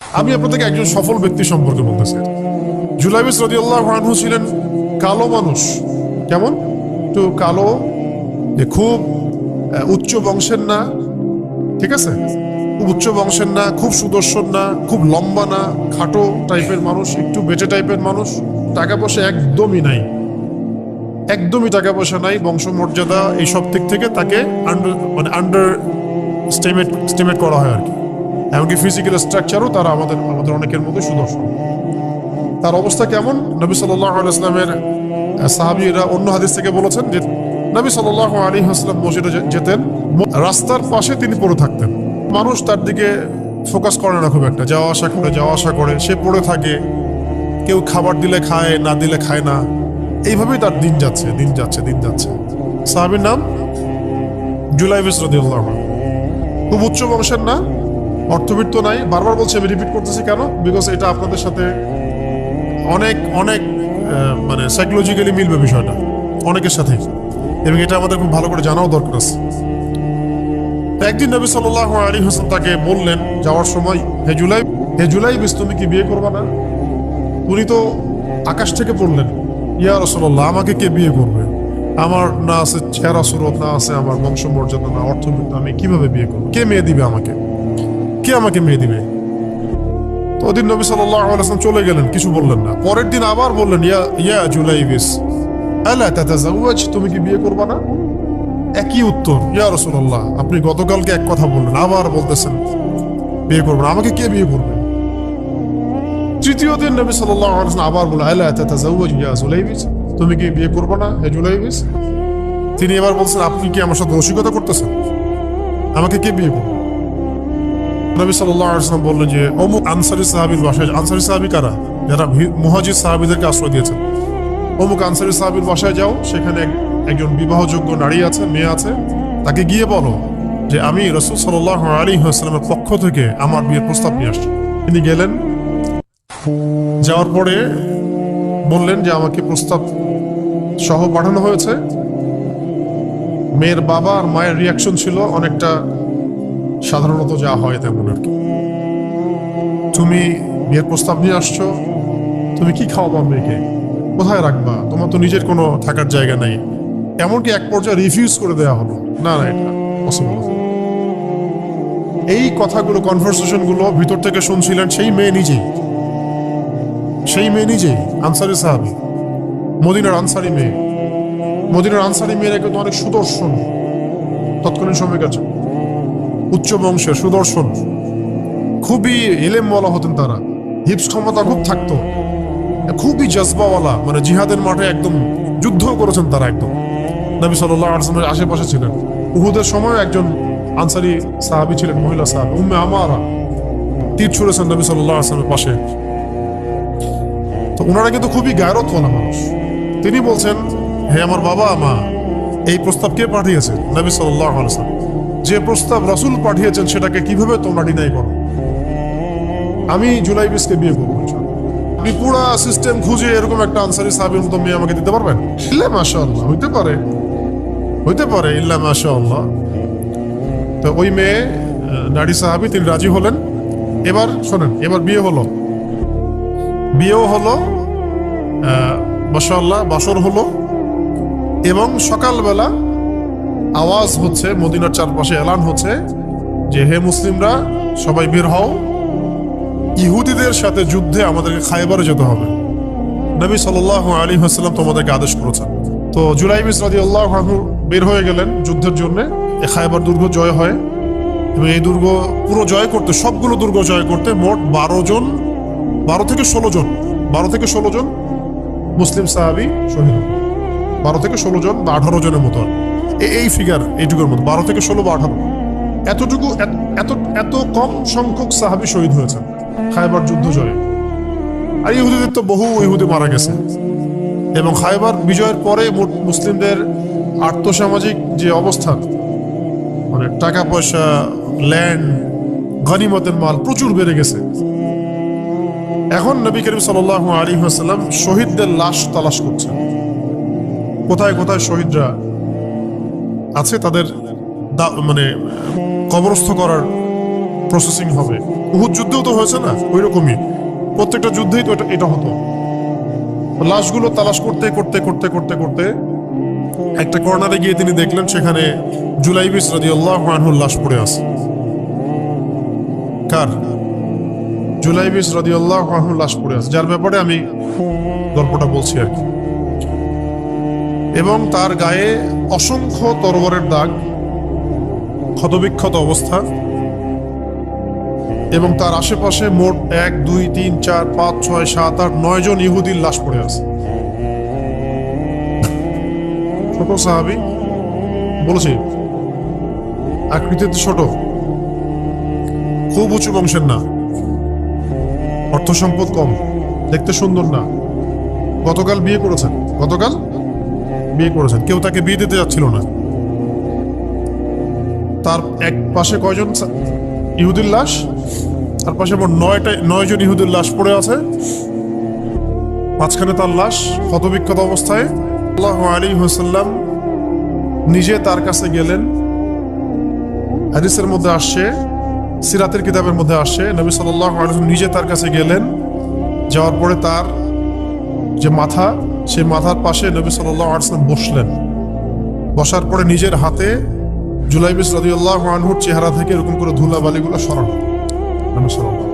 আমি আপনাদেরকে একজন সফল ব্যক্তি সম্পর্কে বলতেছি। জুলাইবিস রাদিয়াল্লাহু আনহু ছিলেন কালো মানুষ। কেমন? একটু কালো, যে খুব উচ্চ বংশের না, ঠিক আছে, খুব উচ্চ বংশের না, খুব সুদর্শন না, খুব লম্বা না, খাটো টাইপের মানুষ, একটু বেটে টাইপের মানুষ। টাকা পয়সা একদমই নাই, একদমই টাকা পয়সা নাই, বংশমর্যাদা এইসব দিক থেকে তাকে আন্ডার স্টিমেট করা হয় আর কি। এমনকি ফিজিক্যাল স্ট্রাকচারও তারা আমাদের অনেকের মধ্যে সুদর্শন। তার অবস্থা কেমন? নবী সাল্লাল্লাহু আলাইহি ওয়াসাল্লামের সাহাবীরা অন্য হাদিস থেকে বলেছেন যে নবী সাল্লাল্লাহু আলাইহি ওয়াসাল্লাম মসজিদে যেতেন, রাস্তার পাশে তিনি পড়ে থাকতেন। মানুষ তার দিকে ফোকাস করে না খুব একটা, যাওয়া আসা করে, সে পড়ে থাকে। কেউ খাবার দিলে খায়, না দিলে খায় না, এইভাবেই তার দিন যাচ্ছে। সাহাবীর নাম জুলাইবিস রাদিয়াল্লাহু আনহু। খুব উচ্চ বংশের না, অর্থবিত্ত নাই। বারবার বলছি, আমি রিপিট করতেছি কেন? বিকজ এটা আপনাদের সাথে অনেক অনেক মানে সাইকোলজিক্যালি মিলবে বিষয়টা অনেকের সাথে, এবং এটা আমাদের খুব ভালো করে জানাও দরকার আছে। একদিন নবী সাল্লাল্লাহু আলাইহি ওয়াসাল্লাম তাকে বললেন যাওয়ার সময়, হে জুলাইবিস, তুমি কি বিয়ে করবে না? উনি তো আকাশ থেকে পড়লেন, ইয়া রাসূলুল্লাহ, আমাকে কে বিয়ে করবে? আমার না আছে চেহারা সুরত, না আছে আমার বংশমর্যাদা, না অর্থবিত্ত, আমি কিভাবে বিয়ে করবো? কে মেয়ে দিবে আমাকে? কে আমাকে মেয়ে দিবে? তো ওদিন নবী সাল্লাল্লাহু আলাইহি ওয়াসাল্লাম চলে গেলেন, কিছু বললেন না। পরের দিন আবার বললেন, ইয়া জুলাইবিস, আলা তাতাযাওয়াজ, তুমি কি বিয়ে করবে না? একই উত্তর, ইয়া রাসূলুল্লাহ, আপনি গতকালকে এক কথা বললেন, আবার বলতেছেন বিয়ে করবেন, আমাকে কে বিয়ে করবে? তৃতীয় দিন নবী সাল্লাল্লাহু আলাইহি ওয়াসাল্লাম আবার বললেন, আলা তাতাযাওয়াজ ইয়া জুলাইবিস, তুমি কি বিয়ে করবে না হে জুলাইবিস? তিনি এবার বলছেন, আপনি কি আমার সাথে রসিকতা করতেছেন? আমাকে কে বিয়ে করবে? নবী সাল্লাল্লাহু আলাইহি ওয়াসাল্লাম বললেন যে অমুক আনসারী সাহাবীর বাসায়, আনসারী সাহাবী কারা? যারা মুহাজির সাহাবীদেরকে আশ্রয় দিয়েছেন। অমুক আনসারী সাহাবীর বাসায় যাও, সেখানে একজন বিবাহযোগ্য নারী আছে, মেয়ে আছে, তাকে গিয়ে বলো যে আমি রাসূল সাল্লাল্লাহু আলাইহি ওয়াসাল্লামের পক্ষ থেকে আমার বিয়ের প্রস্তাব নিয়ে আসছি। তিনি গেলেন, যাওয়ার পরে বললেন যে আমাকে প্রস্তাব সহ পাঠানো হয়েছে। মেয়ের বাবা আর মায়ের রিয়াকশন ছিল অনেকটা সাধারণত যা হয় তেমন আর কি। তুমি বিয়ের প্রস্তাব নিয়ে আসছো, তুমি কি খাওয়াবা মেয়েকে? কোথায় রাখবা? তোমার তো নিজের কোনো থাকার জায়গা নাই। এমনকি এক পর্যায়ে রিফিউজ করে দেওয়া হলো, না না, এটা পসিবল। এই কথাগুলো, কনভারসেশন গুলো ভিতর থেকে শুনছিলেন সেই মেয়ে নিজেই, আনসারী সাহাবী, মদিনার আনসারী মেয়ে। মদিনার আনসারী মেয়েরা কিন্তু অনেক সুদর্শন তৎকালীন সময়কার জন্য, উচ্চ বংশের, সুদর্শন, খুবই এলেম বলা হতেন তারা, হিপস ক্ষমতা খুব থাকতো, খুবই জজবাওয়ালা, মানে জিহাদের মাঠে একদম যুদ্ধ করেছেন তারা, একদম নবী সাল্লাল্লাহু আলাইহি ওয়াসাল্লামের আশেপাশে ছিলেন। উহুদের সময় একজন আনসারী সাহাবী ছিলেন, মহিলা সাহাবী, উম্মে আমারা, তীর ছুঁড়েছেন নবী সাল্লাল্লাহু আলাইহি ওয়াসাল্লামের পাশে। তো ওনারা কিন্তু খুবই গায়রতওয়ালা মানুষ। তিনি বলছেন, হে আমার বাবা মা, এই প্রস্তাব কে পাঠিয়েছে? নবী সাল্লাল্লাহু আলাইহি ওয়াসাল্লাম। যে প্রস্তাব রাসূল পাঠিয়েছেন সেটাকে কিভাবে তোমরা ডিনাই করো? আমি জুলাইবিসকে বিয়ে করবো। আপনি পুরা সিস্টেম খুঁজে এরকম একটা আনসারী সাহাবীর মতো মেয়ে আমাকে দিতে পারবেন? ইল্লা মাশাআল্লাহ, হইতে পারে, ইল্লা মাশাআল্লাহ। তো ওই মেয়ে, নারী সাহাবী, তিনি রাজি হলেন। এবার শোনেন, এবার বিয়েও হলো, মাশাআল্লাহ, বাসর হলো, এবং সকালবেলা আওয়াজ হচ্ছে, মদিনার চারপাশে এলান হচ্ছে যে হে মুসলিমরা, সবাই বের হও, ইহুদিদের সাথে যুদ্ধে আমাদেরকে খায়বারে যেতে হবে। নবী সাল্লাল্লাহু আলাইহি ওয়াসাল্লাম তোমাদেরকে আদেশ করেছেন। তো জুলাইবিস রাদিয়াল্লাহু আনহু বের হয়ে গেলেন যুদ্ধের জন্য। এই খায়বার দুর্গ জয় হয়, এবং এই দুর্গ পুরো জয় করতে, সবগুলো দুর্গ জয় করতে মোট 12 থেকে 16 জন মুসলিম সাহাবী শহীদ হন। 12 থেকে 16 জন বা 18 জনের মতো, এই ফিগার, এইটুকুর মতো 12 থেকে 16 বা 18, এতটুকু, এত কম সংখ্যক সাহাবী শহীদ হয়েছেন খায়বার যুদ্ধ জয়ে। আর ইহুদিদের তো বহু ইহুদি মারা গেছে। এবং খায়বার বিজয়ের পরে মুসলিমদের আর্থসামাজিক যে অবস্থা, মানে টাকা পয়সা, ল্যান্ড, গনিমতের মাল প্রচুর বেড়ে গেছে। এখন নবী করিম সাল্লাল্লাহু আলাইহি ওয়াসাল্লাম শহীদদের লাশ তালাশ করছেন, কোথায় কোথায় শহীদরা আছে, তাদের মানে কবরস্থ করার প্রসেসিং হবে। উহুদ যুদ্ধেও তো হয়েছে না, ওই রকমই প্রত্যেকটা যুদ্ধেই তো এটা হতো। লাশগুলো তালাশ করতে করতে করতে করতে করতে একটা কর্নারে গিয়ে তিনি দেখলেন সেখানে জুলাইবিস রাদিয়াল্লাহু আনহুর লাশ পড়ে আছে। কার? জুলাইবিস রাদিয়াল্লাহু আনহুর লাশ পড়ে আছে, যার ব্যাপারে আমি গল্পটা বলছি আর কি। এবং তার গায়ে অসংখ্য তরবারের দাগ, ক্ষতবিক্ষত অবস্থা, এবং তার আশেপাশে মোট 1 2 3 4 5 6 7 8 9 জন ইহুদির লাশ পড়ে আছে। ছোট সাহাবী, বলেছি আকৃতিতে ছোট, খুব উঁচু বংশের না, অর্থ সম্পদ কম, দেখতে সুন্দর না। গতকাল বিয়ে করেছেন, কেউ তাকে বিয়ে দিতে যাচ্ছিল না। তার এক পাশে কয়জন ইহুদির লাশ, তার পাশে মোট 9 জন ইহুদির লাশ পড়ে আছে, মাঝখানে তার লাশ ক্ষতবিক্ষত অবস্থায়। সাল্লাল্লাহু আলাইহি ওয়াসাল্লাম নিজে তার কাছে গেলেন। হাদিসের মধ্যে আসছে, সিরাতের কিতাবের মধ্যে আসছে, নবী সাল্লাল্লাহু আলাইহি ওয়াসাল্লাম নিজে তার কাছে গেলেন। যাওয়ার পরে তার যে মাথা, সেই মাথার পাশে নবী সাল্লাল্লাহু আলাইহি ওয়াসাল্লাম বসলেন। বসার পরে নিজের হাতে জুলাইবিস রাদিয়াল্লাহু আনহুর চেহারা থেকে এরকম করে ধুলাবালিগুলো সরানো। নবী সাল্লাল্লাহু